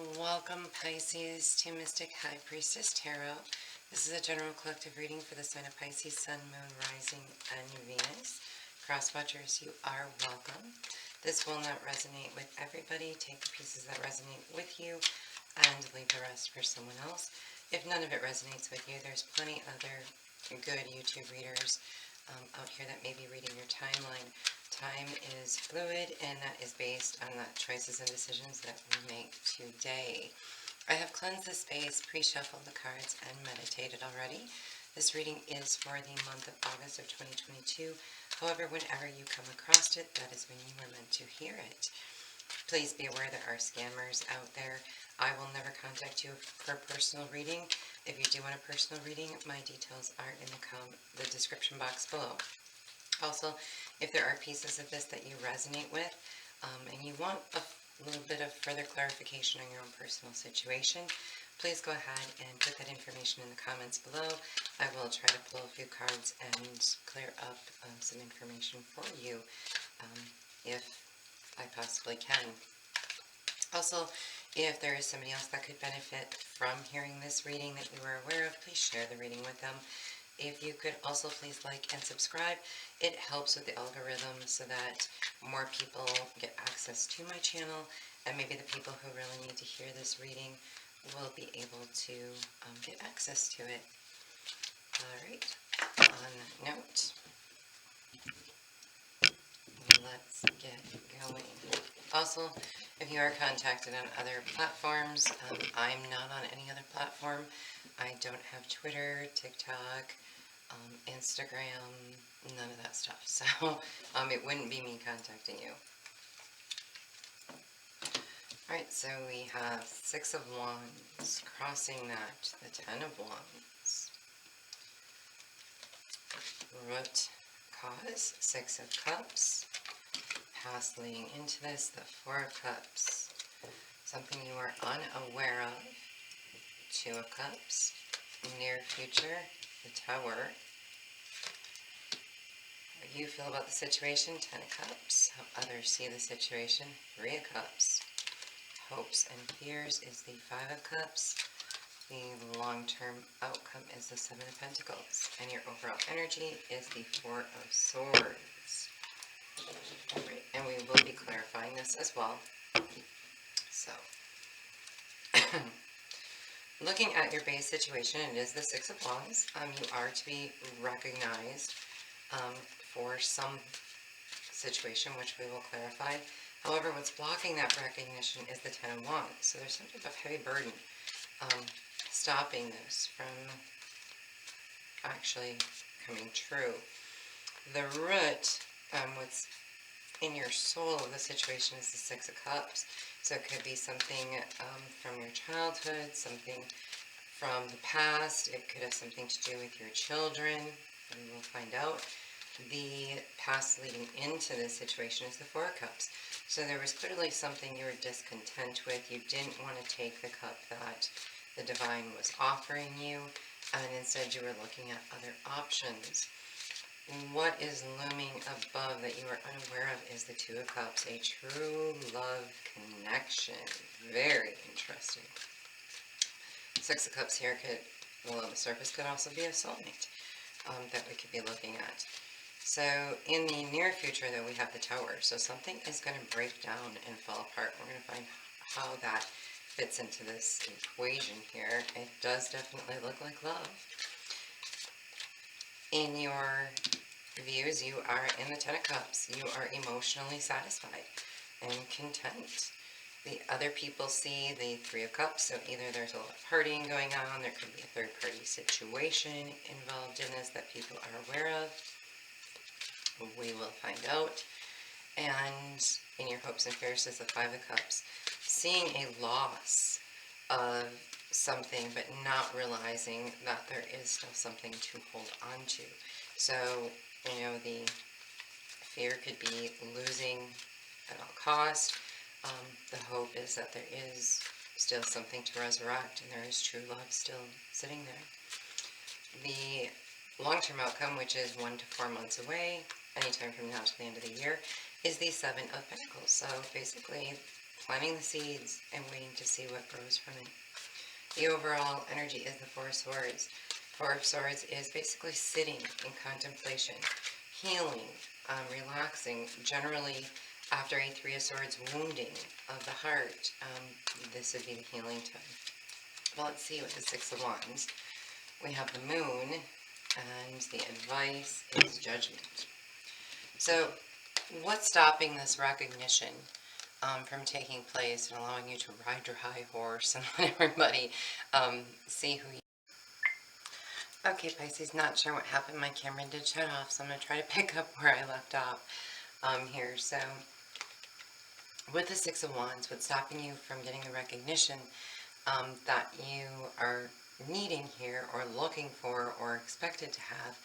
Welcome, Pisces, to Mystic High Priestess Tarot. This is a general collective reading for the sign of Pisces, Sun, Moon, Rising, and Venus. Crosswatchers, you are welcome. This will not resonate with everybody. Take the pieces that resonate with you and leave the rest for someone else. If none of it resonates with you, there's plenty other good YouTube readers out here that may be reading your timeline. Time is fluid, and that is based on the choices and decisions that we make today. I have cleansed the space, pre-shuffled the cards, and meditated already. This reading is for the month of August of 2022. However, whenever you come across it, that is when you were meant to hear it. Please be aware there are scammers out there. I will never contact you for a personal reading. If you do want a personal reading, my details are in the description box below. Also, if there are pieces of this that you resonate with and you want a little bit of further clarification on your own personal situation, please go ahead and put that information in the comments below. I will try to pull a few cards and clear up some information for you if I possibly can. Also, if there is somebody else that could benefit from hearing this reading that you are aware of, please share the reading with them. If you could also please like and subscribe, it helps with the algorithm so that more people get access to my channel, and maybe the people who really need to hear this reading will be able to get access to it. Alright, on that note, let's get going. Also, if you are contacted on other platforms, I'm not on any other platform. I don't have Twitter, TikTok, Instagram, none of that stuff. So it wouldn't be me contacting you. Alright, so we have Six of Wands, crossing that, the Ten of Wands. Root cause, Six of Cups. Past leading into this, the Four of Cups. Something you are unaware of, Two of Cups. Near future, the Tower. How you feel about the situation, Ten of Cups. How others see the situation, Three of Cups. Hopes and fears is the Five of Cups. The long-term outcome is the Seven of Pentacles. And your overall energy is the Four of Swords. Right, and we will be clarifying this as well. So, looking at your base situation, it is the Six of Wands. You are to be recognized for some situation, which we will clarify. However, what's blocking that recognition is the Ten of Wands. So there's some type of heavy burden stopping this from actually coming true. The root, what's in your soul of the situation is the Six of Cups. So it could be something from your childhood, something from the past. It could have something to do with your children, and we'll find out. The past leading into this situation is the Four of Cups. So there was clearly something you were discontent with. You didn't want to take the cup that the divine was offering you, and instead you were looking at other options. What is looming above that you are unaware of is the Two of Cups, a true love connection. Very interesting. Six of Cups here could, below the surface, could also be a soulmate that we could be looking at. So in the near future, though, we have the Tower. So something is going to break down and fall apart. We're going to find how that fits into this equation here. It does definitely look like love. In your views, you are in the Ten of Cups. You are emotionally satisfied and content. The other people see the Three of Cups, so either there's a lot of partying going on, there could be a third-party situation involved in this that people are aware of. We will find out. And in your hopes and fears is the Five of Cups. Seeing a loss of something, but not realizing that there is still something to hold on to. So, you know, the fear could be losing at all cost. The hope is that there is still something to resurrect, and there is true love still sitting there. The long-term outcome, which is 1 to 4 months away, anytime from now to the end of the year, is the Seven of Pentacles. So basically, planting the seeds and waiting to see what grows from it. The overall energy is the Four of Swords. Four of Swords is basically sitting in contemplation, healing, relaxing. Generally, after a Three of Swords wounding of the heart, this would be the healing time. Well, let's see with the Six of Wands. We have the Moon, and the advice is Judgment. So, what's stopping this recognition from taking place and allowing you to ride your high horse and let everybody see who you are? Okay, Pisces, not sure what happened. My camera did shut off, so I'm going to try to pick up where I left off here. So, with the Six of Wands, what's stopping you from getting the recognition that you are needing here or looking for or expected to have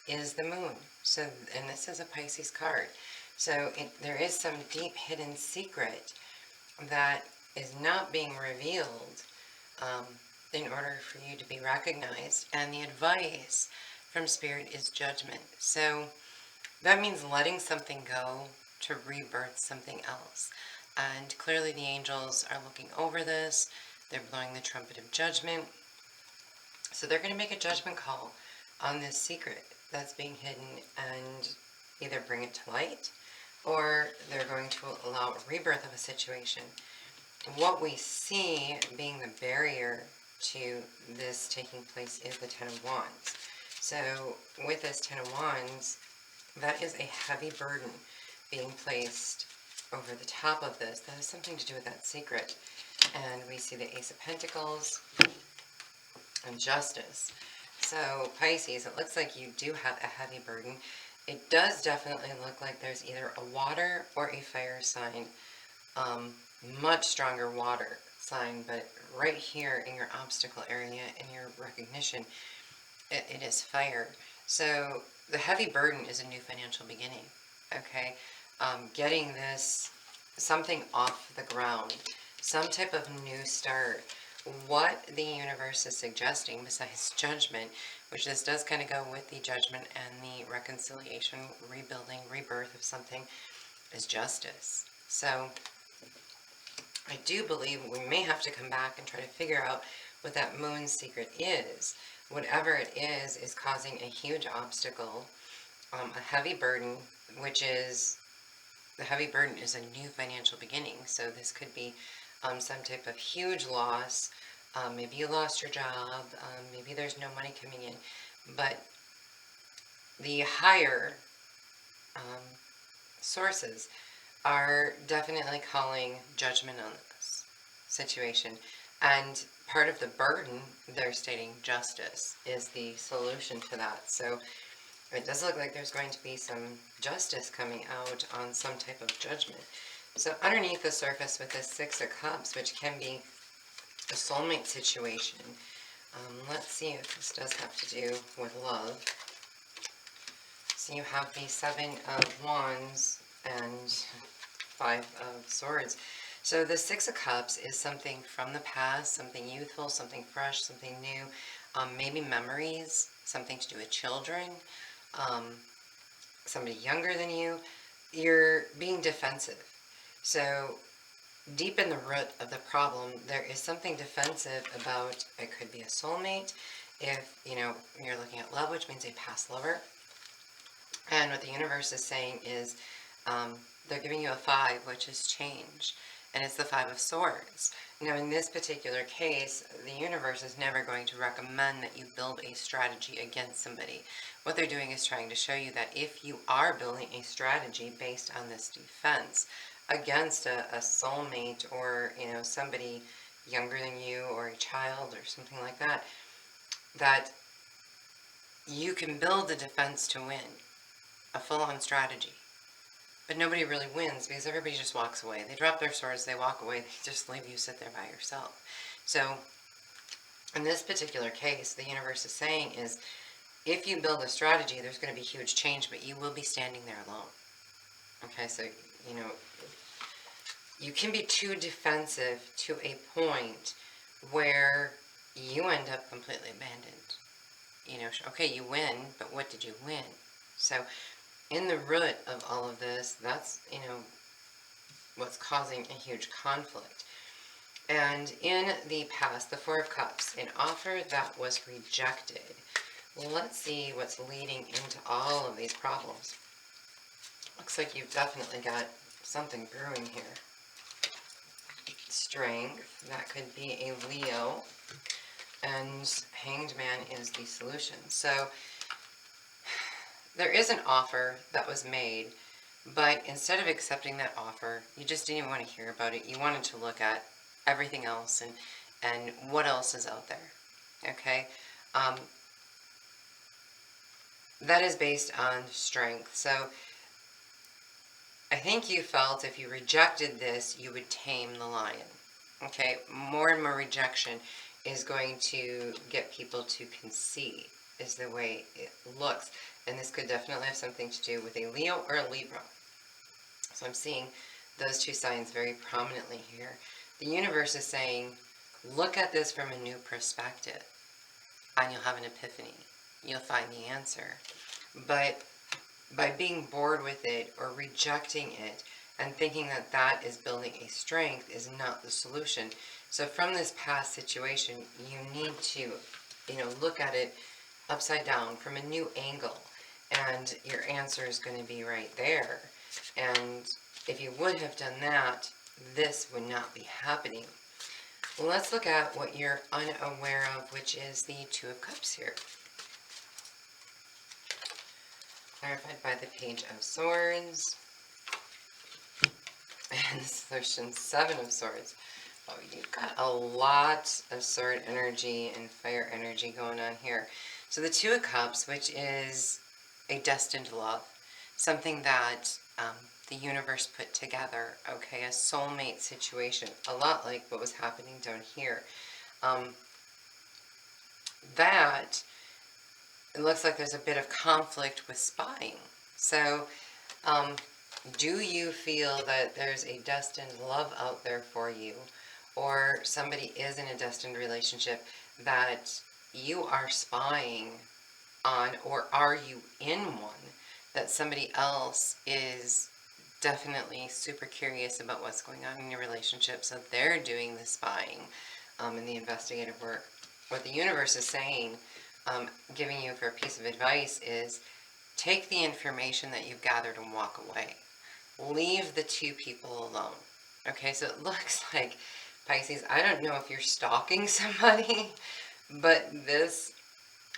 is the Moon. So, and this is a Pisces card. So there is some deep hidden secret that is not being revealed in order for you to be recognized. And the advice from Spirit is Judgment. So that means letting something go to rebirth something else. And clearly the angels are looking over this. They're blowing the trumpet of judgment. So they're going to make a judgment call on this secret that's being hidden and either bring it to light, or they're going to allow a rebirth of a situation. What we see being the barrier to this taking place is the Ten of Wands. So with this Ten of Wands, that is a heavy burden being placed over the top of this. That has something to do with that secret. And we see the Ace of Pentacles and Justice. So Pisces, it looks like you do have a heavy burden. It does definitely look like there's either a water or a fire sign. Much stronger water sign, but right here in your obstacle area, in your recognition, it is fire. So the heavy burden is a new financial beginning, okay? Getting this, something off the ground, some type of new start. What the universe is suggesting, besides judgment, which this does kind of go with the judgment and the reconciliation, rebuilding, rebirth of something, is justice. So I do believe we may have to come back and try to figure out what that moon secret is. Whatever it is causing a huge obstacle, a heavy burden, which is, the heavy burden is a new financial beginning. So this could be some type of huge loss. Maybe you lost your job. Maybe there's no money coming in. But the higher sources are definitely calling judgment on this situation. And part of the burden, they're stating justice is the solution to that. So it does look like there's going to be some justice coming out on some type of judgment. So underneath the surface with this Six of Cups, which can be a soulmate situation, let's see if this does have to do with love. So you have the Seven of Wands and Five of Swords. So the Six of Cups is something from the past, something youthful, something fresh, something new, maybe memories, something to do with children, somebody younger than you. You're being defensive. So deep in the root of the problem, there is something defensive about, it could be a soulmate, if, you know, you're looking at love, which means a past lover. And what the universe is saying is, they're giving you a 5, which is change. And it's the Five of Swords. Now, in this particular case, the universe is never going to recommend that you build a strategy against somebody. What they're doing is trying to show you that if you are building a strategy based on this defense against a soulmate, or, you know, somebody younger than you, or a child or something like that, that you can build the defense to win, a full-on strategy. But nobody really wins because everybody just walks away. They drop their swords, they walk away, they just leave you sit there by yourself. So in this particular case, the universe is saying is, if you build a strategy, there's going to be huge change, but you will be standing there alone. Okay, so, you know, you can be too defensive to a point where you end up completely abandoned. You know, okay, you win, but what did you win? So in the root of all of this, that's, you know, what's causing a huge conflict. And in the past, the Four of Cups, an offer that was rejected. Let's see what's leading into all of these problems. Looks like you've definitely got something brewing here. Strength, that could be a Leo, and Hanged Man is the solution. So there is an offer that was made, but instead of accepting that offer, you just didn't even want to hear about it. You wanted to look at everything else and what else is out there. Okay? That is based on strength. So I think you felt if you rejected this, you would tame the lion. Okay? More and more rejection is going to get people to concede, is the way it looks. And this could definitely have something to do with a Leo or a Libra. So I'm seeing those two signs very prominently here. The universe is saying, look at this from a new perspective, and you'll have an epiphany. You'll find the answer. But by being bored with it or rejecting it and thinking that that is building a strength is not the solution. So from this past situation, you need to, look at it upside down from a new angle, and your answer is going to be right there. And if you would have done that, this would not be happening. Well, let's look at what you're unaware of, which is the Two of Cups here. Clarified by the Page of Swords. And the solution, Seven of Swords. Oh, you've got a lot of sword energy and fire energy going on here. So the Two of Cups, which is a destined love, something that the universe put together, okay, a soulmate situation, a lot like what was happening down here. That, it looks like there's a bit of conflict with spying. So, do you feel that there's a destined love out there for you, or somebody is in a destined relationship that you are spying on, or are you in one that somebody else is definitely super curious about what's going on in your relationship, so they're doing the spying and the investigative work? What the universe is saying, giving you for a piece of advice, is take the information that you've gathered and walk away. Leave the two people alone. Okay, so it looks like, Pisces, I don't know if you're stalking somebody, but this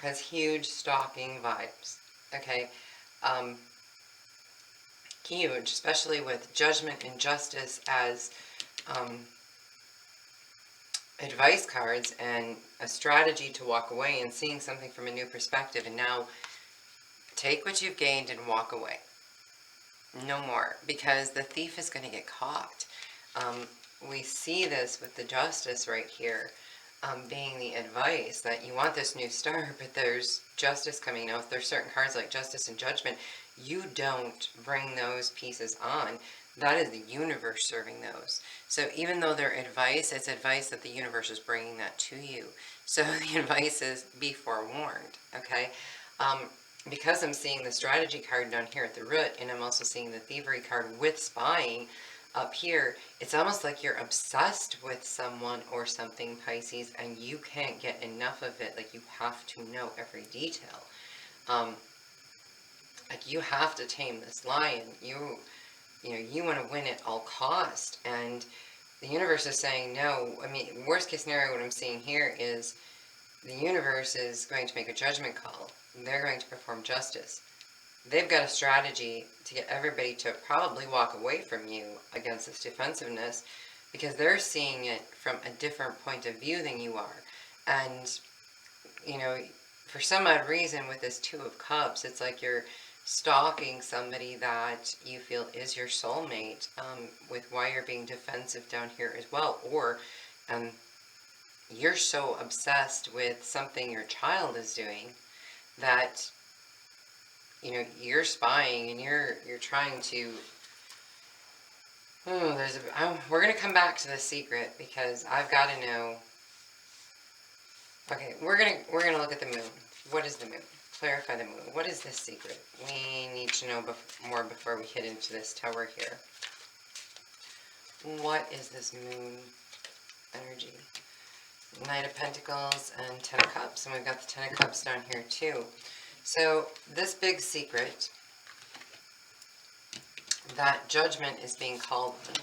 has huge stalking vibes. Okay, huge, especially with judgment and justice as advice cards, and a strategy to walk away and seeing something from a new perspective. And now take what you've gained and walk away. No more, because the thief is going to get caught. We see this with the justice right here, being the advice that you want this new star, but there's justice coming. Now, if there's certain cards like justice and judgment, you don't bring those pieces on. That is the universe serving those. So even though they're advice, it's advice that the universe is bringing that to you. So the advice is be forewarned, okay? Because I'm seeing the strategy card down here at the root, and I'm also seeing the thievery card with spying up here, it's almost like you're obsessed with someone or something, Pisces, and you can't get enough of it. Like, you have to know every detail. Like, you have to tame this lion. You want to win at all cost. And the universe is saying no. I mean, worst case scenario, what I'm seeing here is the universe is going to make a judgment call. They're going to perform justice. They've got a strategy to get everybody to probably walk away from you against this defensiveness, because they're seeing it from a different point of view than you are. And, for some odd reason with this Two of Cups, it's like you're stalking somebody that you feel is your soulmate, with why you're being defensive down here as well. Or you're so obsessed with something your child is doing that you're spying, and you're trying to. We're gonna come back to the secret, because I've got to know. Okay, we're gonna look at the moon. What is the moon? Clarify the moon. What is this secret? We need to know more before we hit into this tower here. What is this moon energy? Knight of Pentacles and Ten of Cups. And we've got the Ten of Cups down here too. So this big secret that judgment is being called on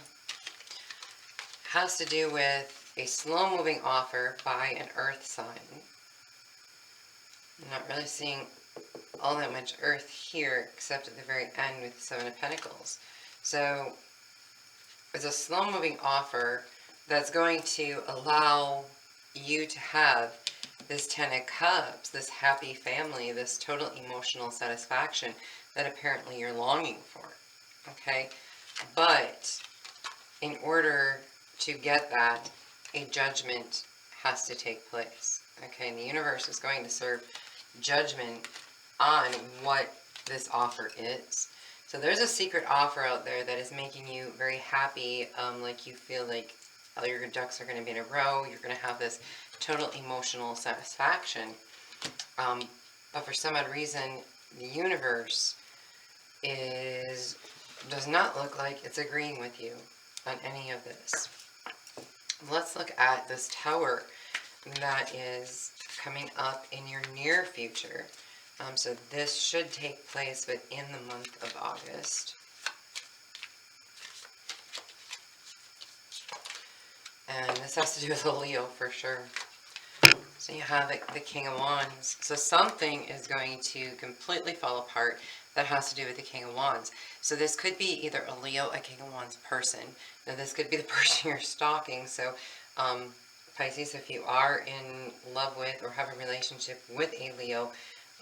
has to do with a slow-moving offer by an earth sign. I'm not really seeing all that much earth here, except at the very end with the Seven of Pentacles. So it's a slow-moving offer that's going to allow you to have this Ten of Cups, this happy family, this total emotional satisfaction that apparently you're longing for. Okay? But in order to get that, a judgment has to take place. Okay? And the universe is going to serve judgment on what this offer is. So there's a secret offer out there that is making you very happy, like you feel like all your ducks are going to be in a row, you're going to have this total emotional satisfaction. But for some odd reason, the universe does not look like it's agreeing with you on any of this. Let's look at this tower that is coming up in your near future. So this should take place within the month of August. And this has to do with a Leo for sure. So you have the King of Wands. So something is going to completely fall apart that has to do with the King of Wands. So this could be either a Leo, a King of Wands person. Now this could be the person you're stalking. So Pisces, if you are in love with or have a relationship with a Leo,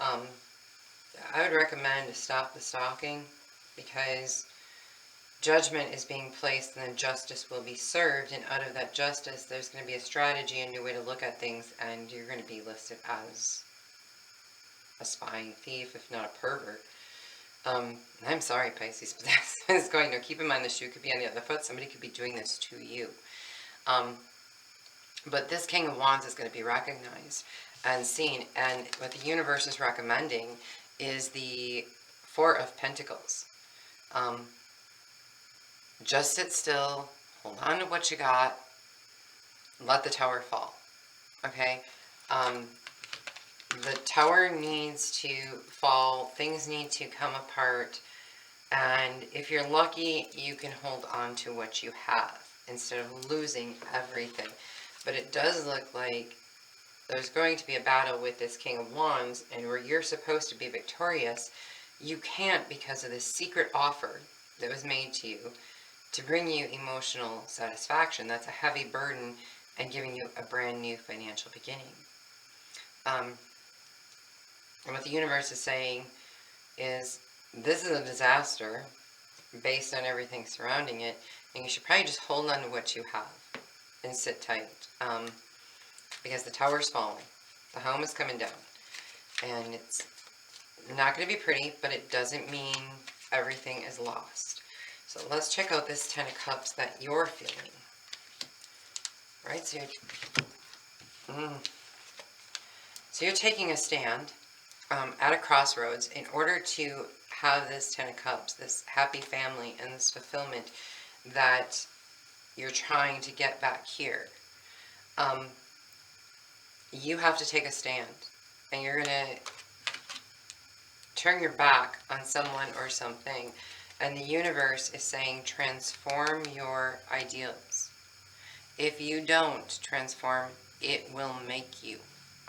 I would recommend to stop the stalking, because judgment is being placed and then justice will be served, and out of that justice there's going to be a strategy, a new way to look at things, and you're going to be listed as a spying thief, if not a pervert. I'm sorry, Pisces, but that's going to, keep in mind the shoe could be on the other foot. Somebody could be doing this to you. But this King of Wands is going to be recognized and seen, and what the universe is recommending is the Four of Pentacles. Just sit still, hold on to what you got, let the tower fall. Okay? The tower needs to fall, things need to come apart, and if you're lucky, you can hold on to what you have instead of losing everything. But it does look like there's going to be a battle with this King of Wands, and where you're supposed to be victorious, you can't, because of this secret offer that was made to you to bring you emotional satisfaction. That's a heavy burden and giving you a brand new financial beginning. And what the universe is saying is, this is a disaster based on everything surrounding it, and you should probably just hold on to what you have and sit tight. Because the tower's falling, the home is coming down, and it's not going to be pretty, but it doesn't mean everything is lost. So let's check out this Ten of Cups that you're feeling. Right, so you're taking a stand at a crossroads in order to have this Ten of Cups, this happy family, and this fulfillment that you're trying to get back here. You have to take a stand, and you're going to turn your back on someone or something, and the universe is saying transform your ideals. If you don't transform, it will make you.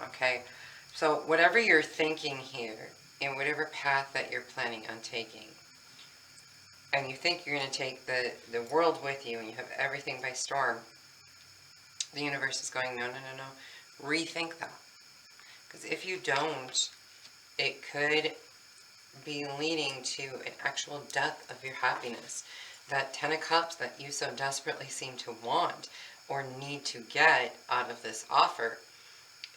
Okay? So whatever you're thinking here, in whatever path that you're planning on taking, and you think you're going to take the world with you and you have everything by storm, the universe is going, no, no, no, no. Rethink that. Because if you don't, it could be leading to an actual death of your happiness. That Ten of Cups that you so desperately seem to want or need to get out of this offer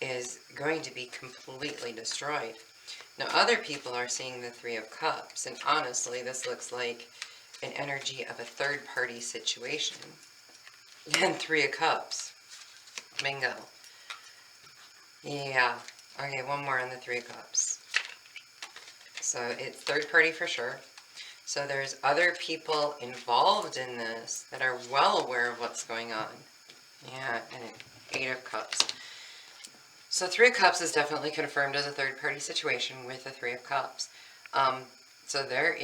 is going to be completely destroyed. Now, other people are seeing the Three of Cups, and honestly, this looks like an energy of a third-party situation. And Three of Cups. Bingo. Yeah. Okay, one more on the Three of Cups. So it's third party for sure. So there's other people involved in this that are well aware of what's going on. Yeah, and 8 of Cups. So 3 of Cups is definitely confirmed as a third-party situation with the 3 of Cups. So there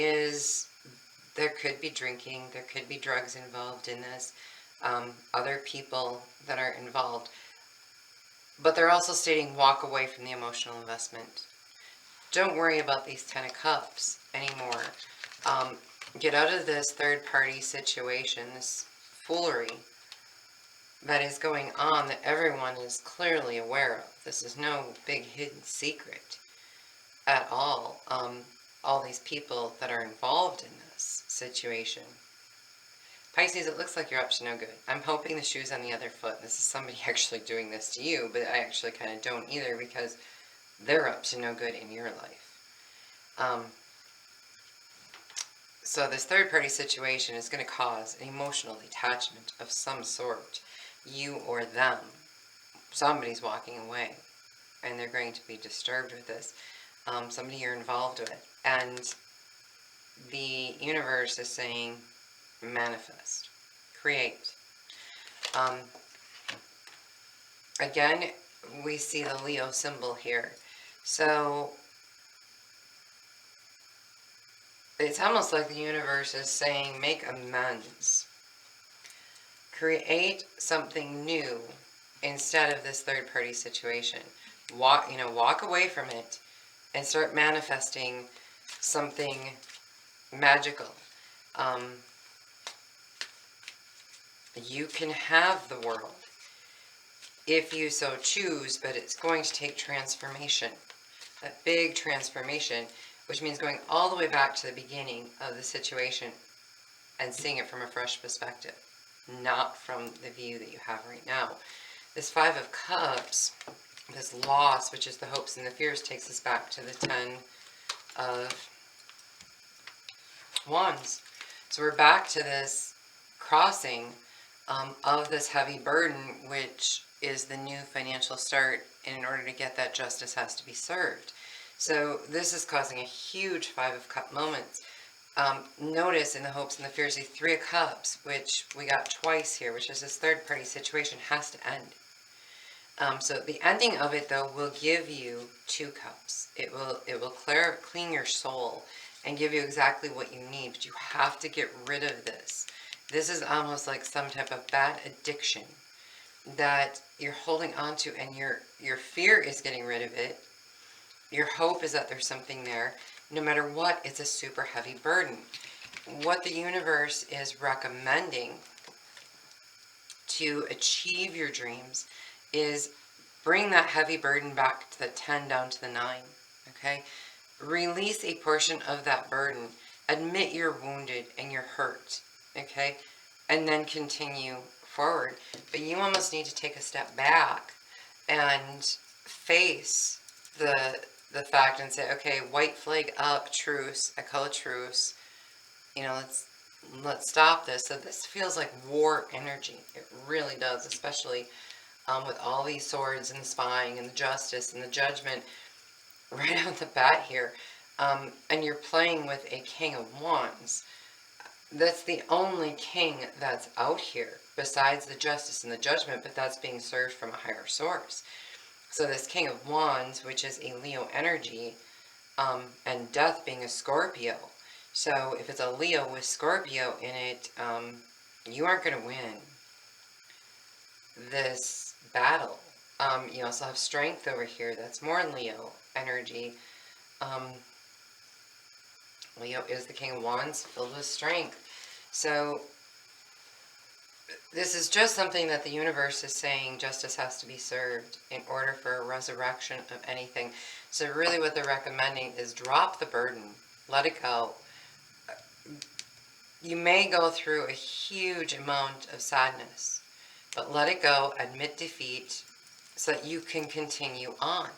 could be drinking, there could be drugs involved in this, other people that are involved. But they're also stating walk away from the emotional investment. Don't worry about these 10 of Cups anymore. Get out of this third-party situation, this foolery that is going on that everyone is clearly aware of. This is no big hidden secret at all. All these people that are involved in this situation. Pisces, it looks like you're up to no good. I'm hoping the shoe's on the other foot. This is somebody actually doing this to you, but I actually kind of don't either because they're up to no good in your life. So this third-party situation is going to cause an emotional detachment of some sort. You or them. Somebody's walking away, and they're going to be disturbed with this. Somebody you're involved with. And the universe is saying, manifest. Create. Again, we see the Leo symbol here. So it's almost like the universe is saying, make amends. Create something new instead of this third-party situation. Walk away from it and start manifesting something magical. You can have the world if you so choose, but it's going to take transformation. A big transformation, which means going all the way back to the beginning of the situation and seeing it from a fresh perspective, not from the view that you have right now. This 5 of Cups, this loss, which is the hopes and the fears, takes us back to the 10 of Wands. So we're back to this crossing of this heavy burden, which is the new financial start, and in order to get that, justice has to be served. So this is causing a huge 5 of Cup moments. Notice in the hopes and the fears, the 3 of Cups, which we got twice here, which is this third-party situation, has to end. So the ending of it, though, will give you 2 cups. It will clean your soul and give you exactly what you need, but you have to get rid of this. This is almost like some type of bad addiction that you're holding on to, and your fear is getting rid of it. Your hope is that there's something there. No matter what, it's a super heavy burden. What the universe is recommending to achieve your dreams is bring that heavy burden back to the 10 down to the 9, okay? Release a portion of that burden. Admit you're wounded and you're hurt, okay? And then continue forward. But you almost need to take a step back and face the fact and say, okay, white flag up, truce. I call a truce. Let's stop this. So this feels like war energy. It really does, especially with all these swords and the spying and the justice and the judgment right out the bat here. And you're playing with a King of Wands. That's the only king that's out here besides the justice and the judgment, but that's being served from a higher source. So this King of Wands, which is a Leo energy, and death being a Scorpio. So if it's a Leo with Scorpio in it, you aren't going to win this battle. You also have strength over here. That's more Leo energy. Leo is the King of Wands, filled with strength. So this is just something that the universe is saying justice has to be served in order for a resurrection of anything. So really what they're recommending is drop the burden. Let it go. You may go through a huge amount of sadness, but let it go, admit defeat, so that you can continue on.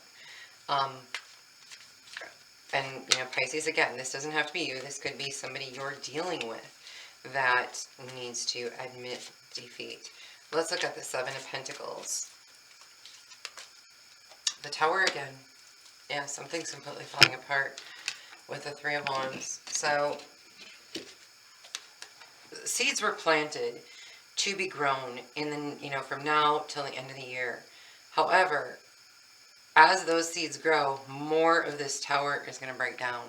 And, Pisces, again, this doesn't have to be you. This could be somebody you're dealing with that needs to admit defeat. Let's look at the 7 of Pentacles. The Tower again. Yeah, something's completely falling apart with the 3 of Wands. So seeds were planted to be grown in the, from now till the end of the year. However, as those seeds grow, more of this tower is going to break down.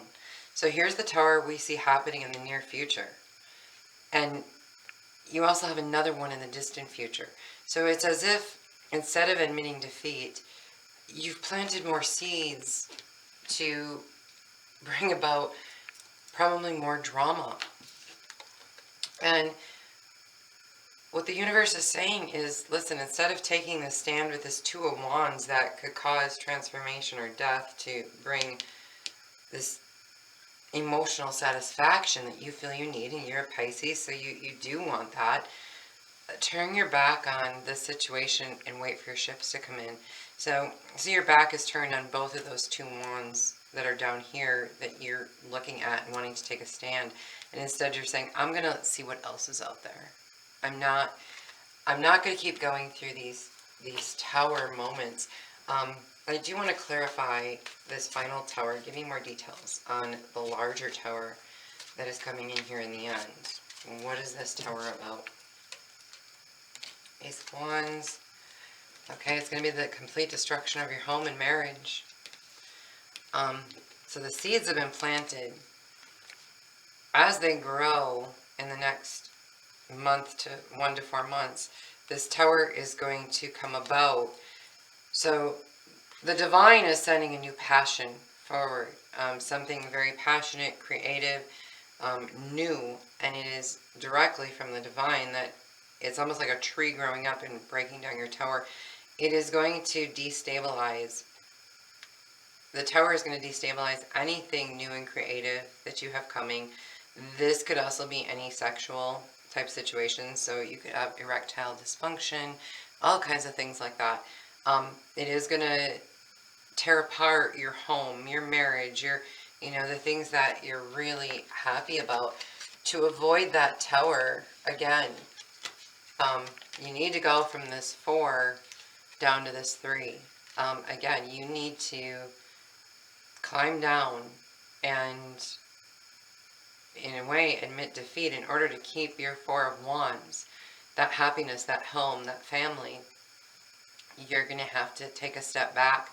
So here's the tower we see happening in the near future. And you also have another one in the distant future. So it's as if, instead of admitting defeat, you've planted more seeds to bring about probably more drama. And what the universe is saying is, listen, instead of taking the stand with this Two of Wands that could cause transformation or death to bring this emotional satisfaction that you feel you need, and you're a Pisces, so you do want that, turn your back on this situation and wait for your shifts to come in. So your back is turned on both of those two wands that are down here that you're looking at and wanting to take a stand. And instead you're saying, I'm going to see what else is out there. I'm not going to keep going through these tower moments. I do want to clarify this final tower, give me more details on the larger tower that is coming in here in the end. What is this tower about? Ace of Wands. Okay, it's going to be the complete destruction of your home and marriage. So the seeds have been planted. As they grow in the next month to 1 to 4 months, this tower is going to come about. So the divine is sending a new passion forward, something very passionate, creative, new, and it is directly from the divine. That it's almost like a tree growing up and breaking down your tower. It is going to destabilize. The tower is going to destabilize anything new and creative that you have coming. This could also be any sexual type situation, so you could have erectile dysfunction, all kinds of things like that. It is going to tear apart your home, your marriage, the things that you're really happy about. To avoid that tower, again, you need to go from this 4 down to this 3. Again, you need to climb down and, in a way, admit defeat in order to keep your 4 of Wands, that happiness, that home, that family. You're going to have to take a step back,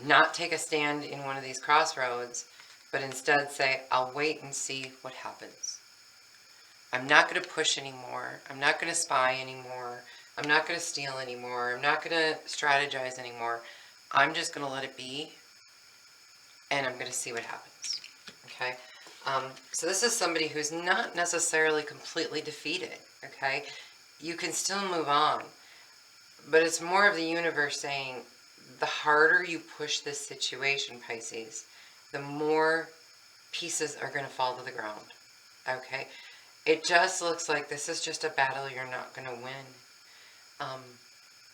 not take a stand in one of these crossroads, but instead say, I'll wait and see what happens. I'm not going to push anymore. I'm not going to spy anymore. I'm not going to steal anymore. I'm not going to strategize anymore. I'm just going to let it be, and I'm going to see what happens. Okay? So this is somebody who's not necessarily completely defeated. Okay? You can still move on. But it's more of the universe saying, the harder you push this situation, Pisces, the more pieces are going to fall to the ground. Okay? It just looks like this is just a battle you're not going to win.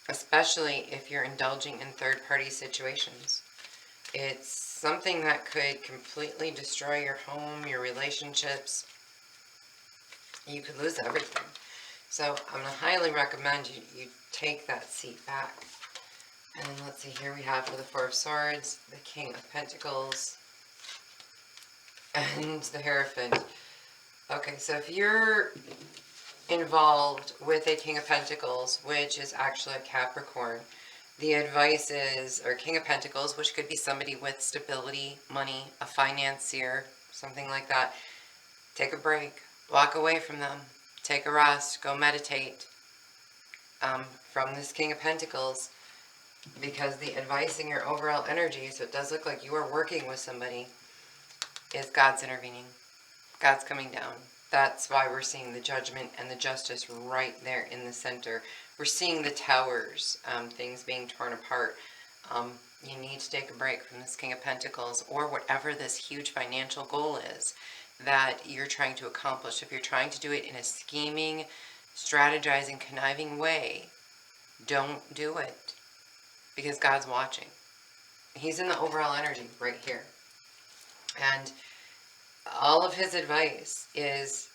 Especially if you're indulging in third-party situations. It's something that could completely destroy your home, your relationships. You could lose everything. So I'm going to highly recommend you take that seat back. And then let's see, here we have for the 4 of Swords, the King of Pentacles, and the Hierophant. Okay, so if you're involved with a King of Pentacles, which is actually a Capricorn, the advice is, or King of Pentacles, which could be somebody with stability, money, a financier, something like that, take a break, walk away from them, take a rest, go meditate from this King of Pentacles, because the advice in your overall energy, so it does look like you are working with somebody, is God's intervening. God's coming down. That's why we're seeing the judgment and the justice right there in the center. We're seeing the towers, things being torn apart. You need to take a break from this King of Pentacles, or whatever this huge financial goal is that you're trying to accomplish. If you're trying to do it in a scheming, strategizing, conniving way, don't do it, because God's watching. He's in the overall energy right here. And all of his advice is,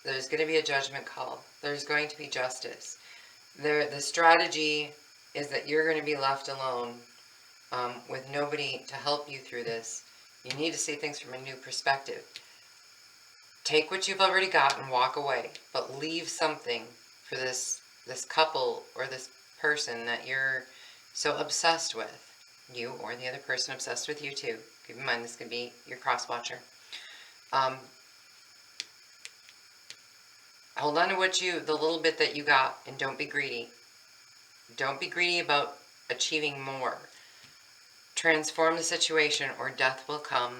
there's going to be a judgment call. There's going to be justice. The strategy is that you're going to be left alone with nobody to help you through this. You need to see things from a new perspective. take what you've already got and walk away, but leave something for this couple or this person that you're so obsessed with, you or the other person obsessed with you too. Keep in mind, this could be your cross watcher. Hold on to the little bit that you got, and don't be greedy. Don't be greedy about achieving more. Transform the situation or death will come.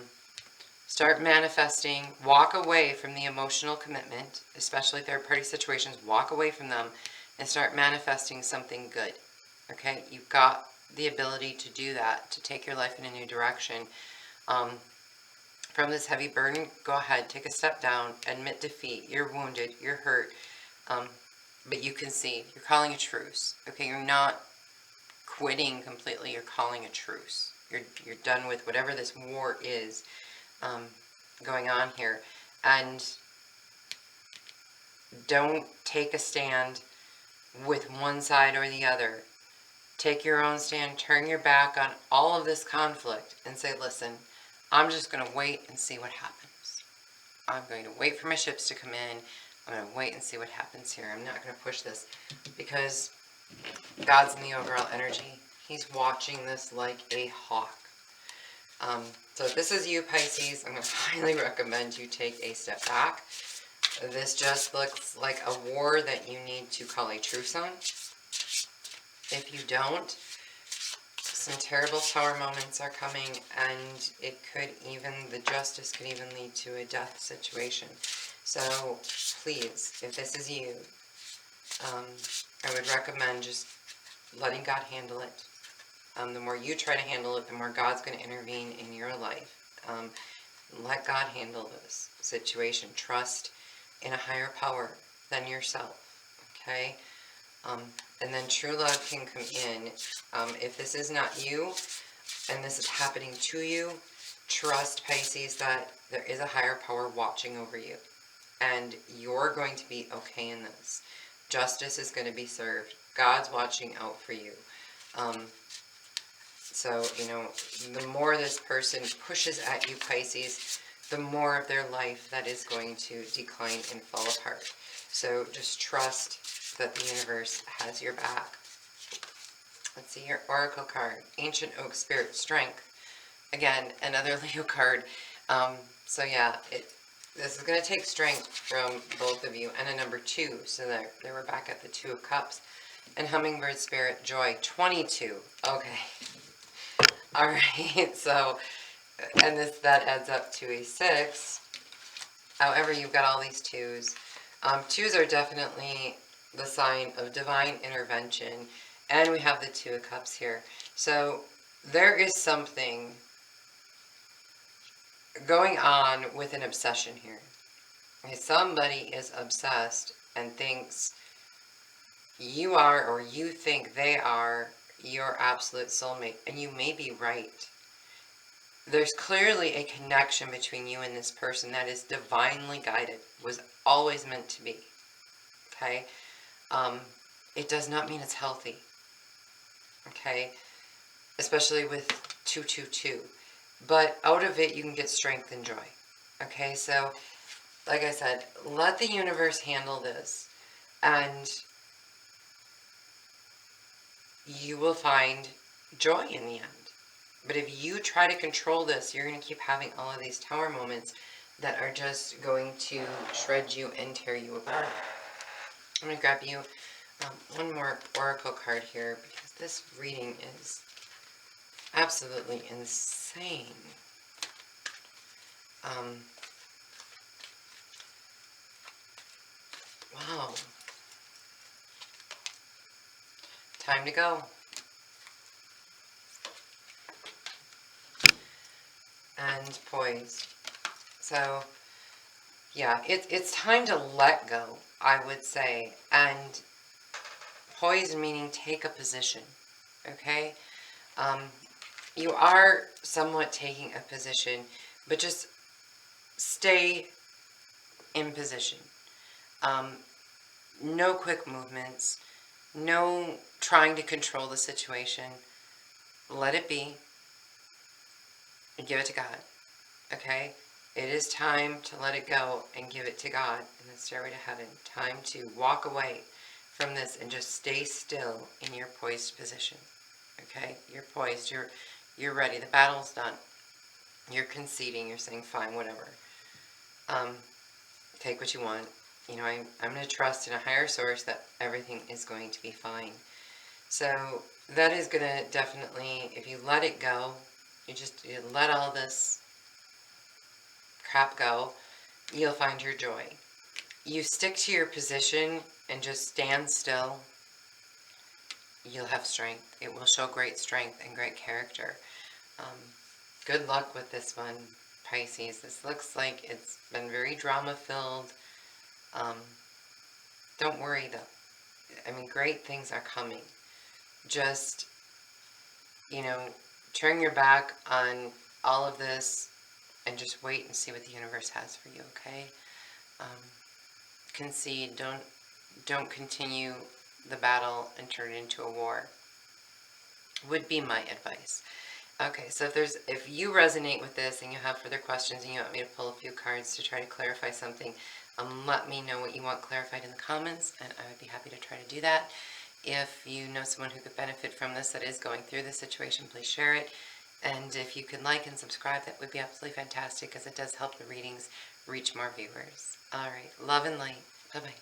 Start manifesting. Walk away from the emotional commitment, especially third-party situations. Walk away from them and start manifesting something good. Okay? You've got the ability to do that, to take your life in a new direction. From this heavy burden, go ahead, take a step down, admit defeat. You're wounded, you're hurt, but you concede. You're calling a truce. Okay? You're not quitting completely. You're calling a truce. You're done with whatever this war is going on here, and don't take a stand with one side or the other. Take your own stand, turn your back on all of this conflict and say, listen, I'm just going to wait and see what happens. I'm going to wait for my ships to come in. I'm going to wait and see what happens here. I'm not going to push this because God's in the overall energy. He's watching this like a hawk. So if this is you, Pisces, I'm going to highly recommend you take a step back. This just looks like a war that you need to call a truce on. If you don't, some terrible Tower moments are coming, and the justice could even lead to a death situation. So please, if this is you, I would recommend just letting God handle it. The more you try to handle it, the more God's going to intervene in your life. Let God handle this situation. Trust in a higher power than yourself. Okay? And then true love can come in. If this is not you, and this is happening to you, trust, Pisces, that there is a higher power watching over you. And you're going to be okay in this. Justice is going to be served. God's watching out for you. So, the more this person pushes at you, Pisces, the more of their life that is going to decline and fall apart. So just trust that the universe has your back. Let's see your oracle card. Ancient Oak Spirit Strength. Again, another Leo card. So yeah, this is going to take strength from both of you. And a number 2. So they were back at the 2 of Cups. And Hummingbird Spirit Joy. 22. Okay. Alright, so, and that adds up to a 6. However, you've got all these 2s. 2s are definitely the sign of divine intervention. And we have the 2 of Cups here. So, there is something going on with an obsession here. Okay, somebody is obsessed and thinks you are, or you think they are, your absolute soulmate, and you may be right. There's clearly a connection between you and this person that is divinely guided, was always meant to be. Okay? It does not mean it's healthy. Okay? Especially with 222. But out of it, you can get strength and joy. Okay? So, like I said, let the universe handle this, and you will find joy in the end. But if you try to control this, you're going to keep having all of these Tower moments that are just going to shred you and tear you apart. I'm going to grab you one more oracle card here, because this reading is absolutely insane. Wow. Time to go. And poised. So, yeah, it's time to let go, I would say. And poised meaning take a position, okay? You are somewhat taking a position, but just stay in position. No quick movements, no trying to control the situation. Let it be and give it to God, okay? It is time to let it go and give it to God in the stairway to heaven. Time to walk away from this and just stay still in your poised position. Okay? You're poised. You're ready. The battle's done. You're conceding. You're saying, fine, whatever. Take what you want. You know, I'm going to trust in a higher source that everything is going to be fine. So that is going to definitely, if you let it go, you let all this crap go, you'll find your joy. You stick to your position and just stand still, you'll have strength. It will show great strength and great character. Good luck with this one, Pisces. This looks like it's been very drama-filled. Don't worry, though. I mean, great things are coming. Just, you know, turn your back on all of this and just wait and see what the universe has for you, okay? Concede. Don't continue the battle and turn it into a war. Would be my advice. Okay, so if you resonate with this and you have further questions and you want me to pull a few cards to try to clarify something, let me know what you want clarified in the comments, and I would be happy to try to do that. If you know someone who could benefit from this that is going through this situation, please share it. And if you could like and subscribe, that would be absolutely fantastic, because it does help the readings reach more viewers. All right, love and light. Bye-bye.